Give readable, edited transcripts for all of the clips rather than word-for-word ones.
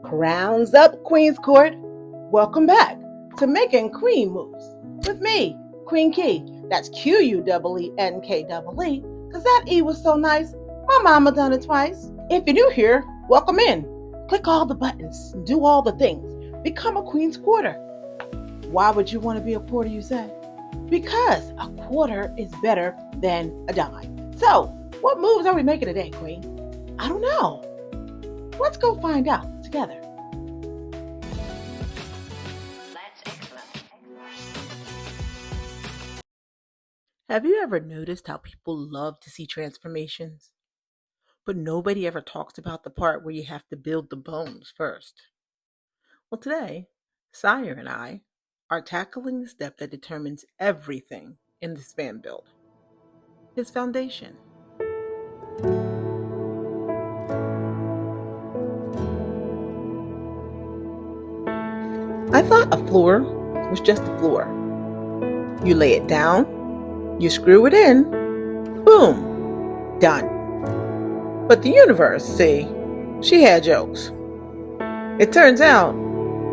Crowns up, Queen's Court. Welcome back to Making Queen Moves with me, QueenKee. That's QUEENKEE, because that E was so nice, my mama done it twice. If you're new here, welcome in. Click all the buttons, do all the things. Become a Queen's Quarter. Why would you want to be a quarter, you say? Because a quarter is better than a dime. So, what moves are we making today, Queen? I don't know. Let's go find out together. Have you ever noticed how people love to see transformations? But nobody ever talks about the part where you have to build the bones first. Well, today, SIRE and I are tackling the step that determines everything in this fan build, his foundation. I thought a floor was just a floor. You lay it down, you screw it in, boom, done. But the universe, see, she had jokes. It turns out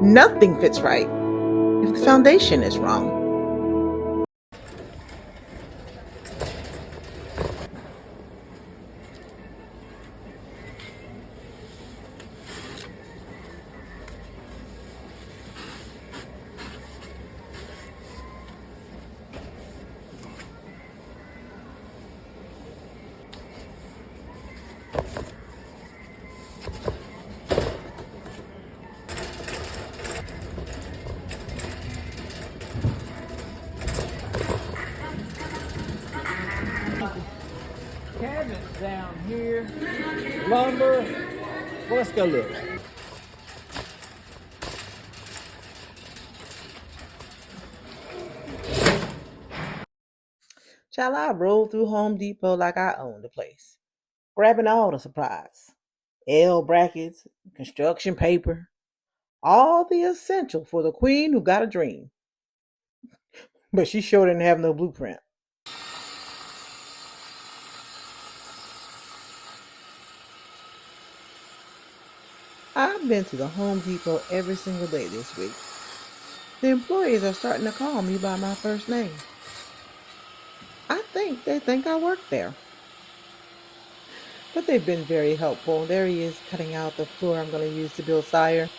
nothing fits right if the foundation is wrong. Cabinets down here, lumber. Well, let's go look. Shall I roll through Home Depot like I own the place, grabbing all the supplies, L brackets, construction paper, all the essential for the queen who got a dream. But she sure didn't have no blueprint. I've been to the Home Depot every single day this week. The employees are starting to call me by my first name. I think they think I work there. But they've been very helpful. There he is cutting out the floor I'm going to use to build SIRE.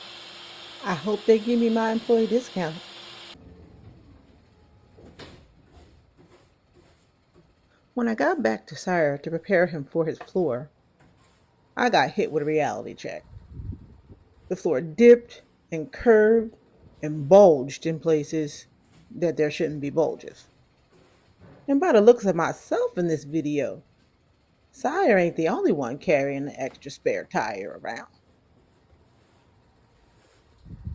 I hope they give me my employee discount. When I got back to SIRE to prepare him for his floor, I got hit with a reality check. The floor dipped and curved and bulged in places that there shouldn't be bulges. And by the looks of myself in this video, SIRE ain't the only one carrying an extra spare tire around.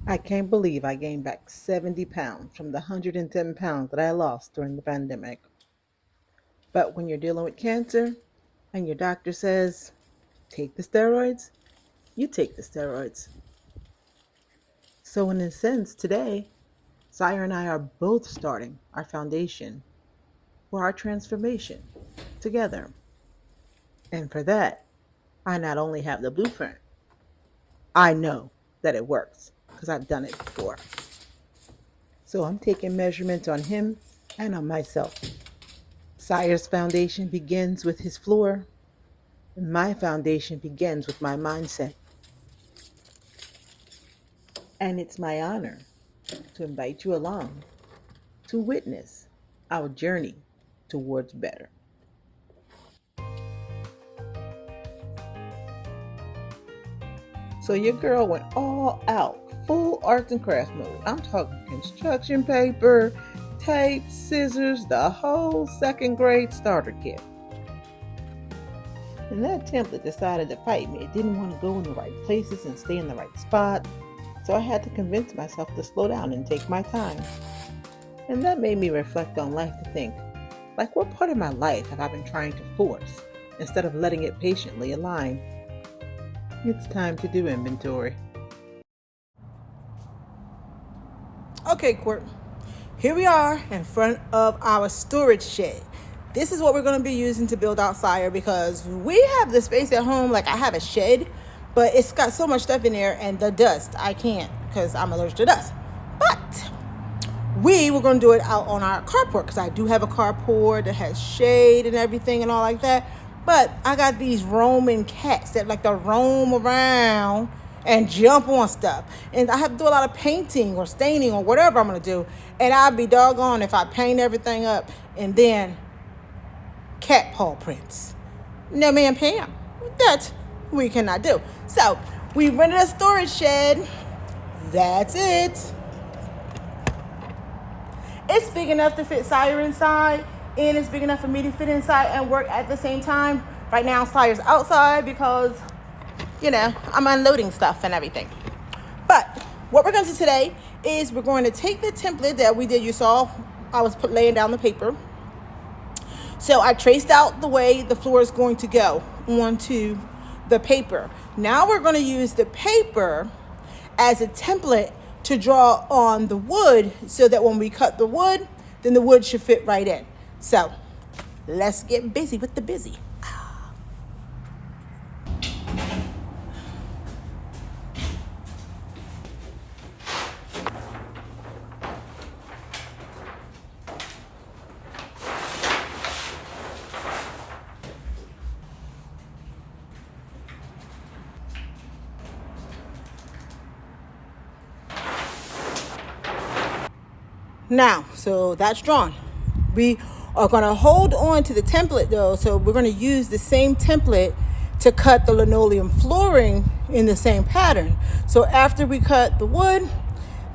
I can't believe I gained back 70 pounds from the 110 pounds that I lost during the pandemic. But when you're dealing with cancer and your doctor says, take the steroids, you take the steroids. So in a sense, today, SIRE and I are both starting our foundation for our transformation together. And for that, I not only have the blueprint, I know that it works because I've done it before. So I'm taking measurements on him and on myself. SIRE's foundation begins with his floor, and my foundation begins with my mindset. And it's my honor to invite you along to witness our journey towards better. So your girl went all out, full arts and crafts mode. I'm talking construction paper, tape, scissors, the whole second grade starter kit. And that template decided to fight me. It didn't want to go in the right places and stay in the right spot. So I had to convince myself to slow down and take my time. And that made me reflect on life to think, like, what part of my life have I been trying to force instead of letting it patiently align? It's time to do inventory. Okay, Court. Here we are in front of our storage shed. This is what we're going to be using to build out SIRE because we have the space at home. Like, I have a shed, but it's got so much stuff in there, and the dust, I can't because I'm allergic to dust. But we were going to do it out on our carport because I do have a carport that has shade and everything and all like that. But I got these roaming cats that like to roam around and jump on stuff. And I have to do a lot of painting or staining or whatever I'm going to do. And I'd be doggone if I paint everything up and then cat paw prints. No, ma'am, Pam. That we cannot do. So we rented a storage shed. That's it. It's big enough to fit SIRE inside, and it's big enough for me to fit inside and work at the same time. Right now, SIRE's outside because, I'm unloading stuff and everything. But what we're going to do today is we're going to take the template that we did. You saw I was laying down the paper. So I traced out the way the floor is going to go onto the paper. Now we're going to use the paper as a template to draw on the wood so that when we cut the wood, then the wood should fit right in. So let's get busy with the busy. Now, so that's drawn. We are going to hold on to the template though. So we're going to use the same template to cut the linoleum flooring in the same pattern. So after we cut the wood,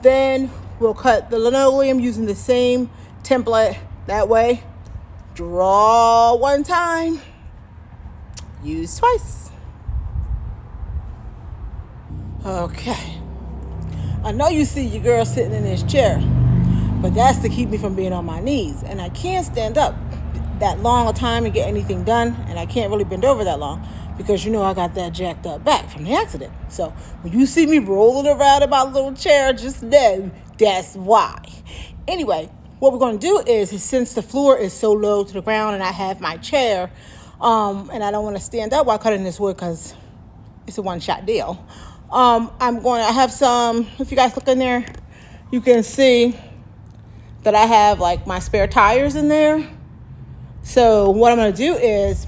then we'll cut the linoleum using the same template. That way, draw one time, use twice. Okay. I know you see your girl sitting in this chair, but that's to keep me from being on my knees. And I can't stand up that long a time and get anything done. And I can't really bend over that long because I got that jacked up back from the accident. So when you see me rolling around in my little chair, just know that's why. Anyway, what we're going to do is since the floor is so low to the ground and I have my chair, and I don't want to stand up while cutting this wood because it's a one-shot deal. I have some, if you guys look in there, you can see that I have like my spare tires in there. So what I'm going to do is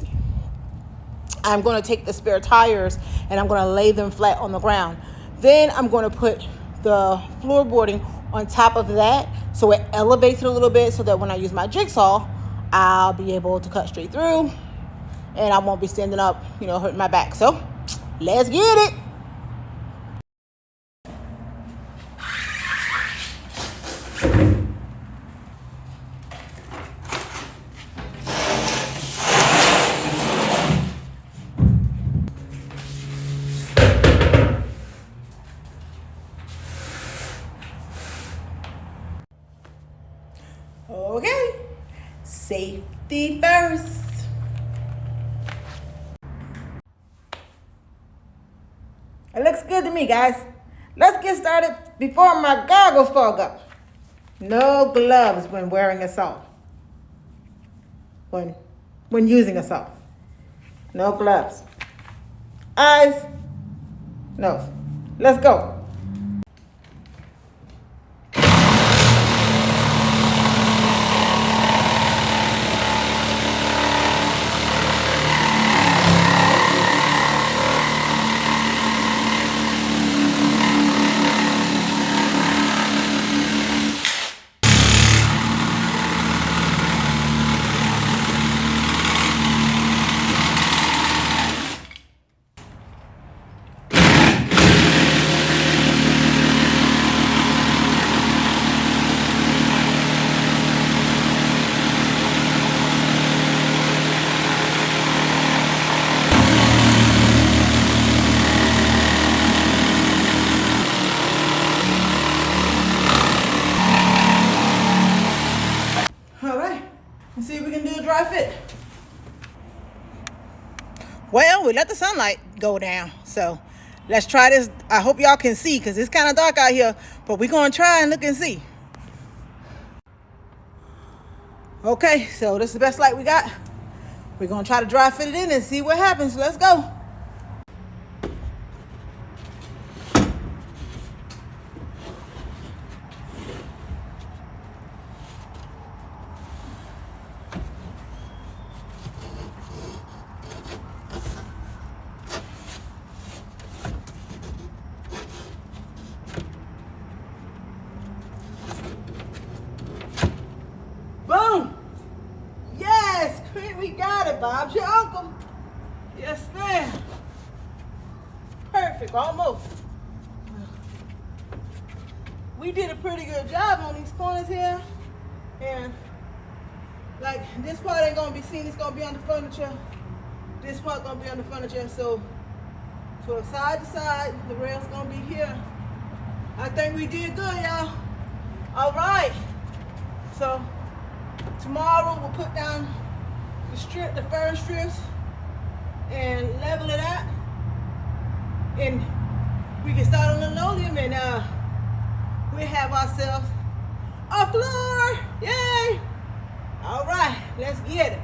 I'm going to take the spare tires and I'm going to lay them flat on the ground. Then I'm going to put the floorboarding on top of that so it elevates it a little bit so that when I use my jigsaw, I'll be able to cut straight through and I won't be standing up, hurting my back. So let's get it. Okay, safety first. It looks good to me, guys. Let's get started before my goggles fog up. No gloves when wearing a saw. When using a saw. No gloves. Eyes, nose. Let's go. Let's see if we can do a dry fit. Well, we let the sunlight go down. So let's try this. I hope y'all can see because it's kind of dark out here. But we're going to try and look and see. Okay, so this is the best light we got. We're going to try to dry fit it in and see what happens. Let's go. Bob's your uncle. Yes, ma'am. Perfect, almost. We did a pretty good job on these corners here. And like this part ain't gonna be seen, it's gonna be on the furniture. This part gonna be on the furniture. So side to side, the rail's gonna be here. I think we did good, y'all. All right. So tomorrow we'll put down the fern strips and level it out. And we can start on the linoleum and we'll have ourselves a floor. Yay! All right, let's get it.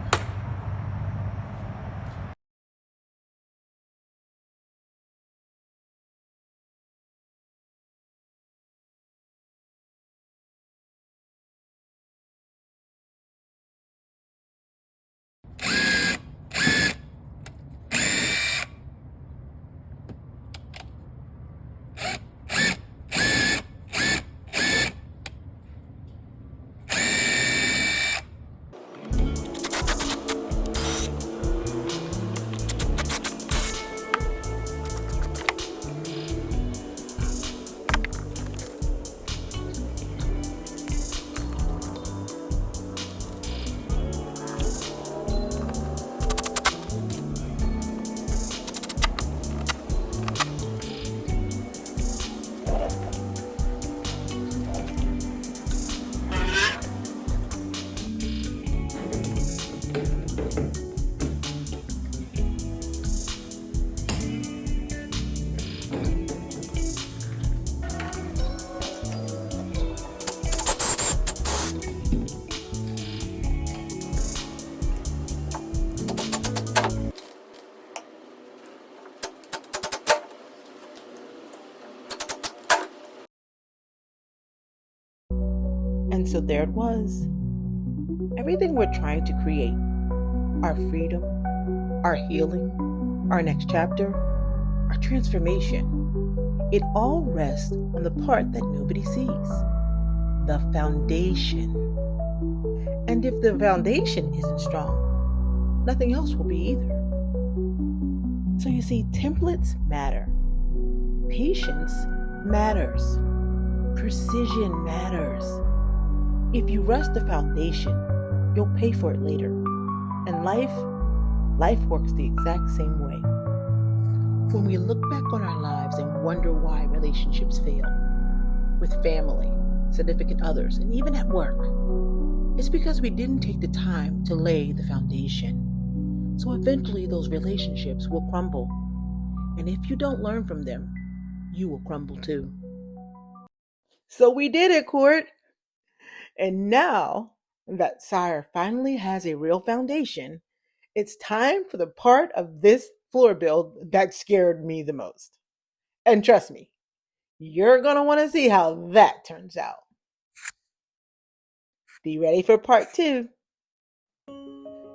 And so there it was. Everything we're trying to create, our freedom, our healing, our next chapter, our transformation, it all rests on the part that nobody sees, the foundation. And if the foundation isn't strong, nothing else will be either. So you see, templates matter. Patience matters. Precision matters. If you rush the foundation, you'll pay for it later. And life works the exact same way. When we look back on our lives and wonder why relationships fail, with family, significant others, and even at work, it's because we didn't take the time to lay the foundation. So eventually those relationships will crumble. And if you don't learn from them, you will crumble too. So we did it, Court. And now that SIRE finally has a real foundation, it's time for the part of this floor build that scared me the most. And trust me, you're going to want to see how that turns out. Be ready for part 2.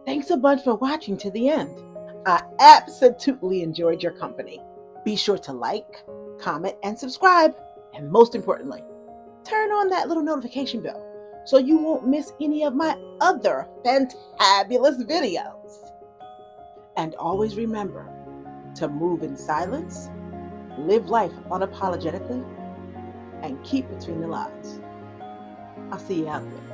Thanks a bunch for watching to the end. I absolutely enjoyed your company. Be sure to like, comment, and subscribe. And most importantly, turn on that little notification bell so you won't miss any of my other fantabulous videos. And always remember to move in silence, live life unapologetically, and keep between the lines. I'll see you out there.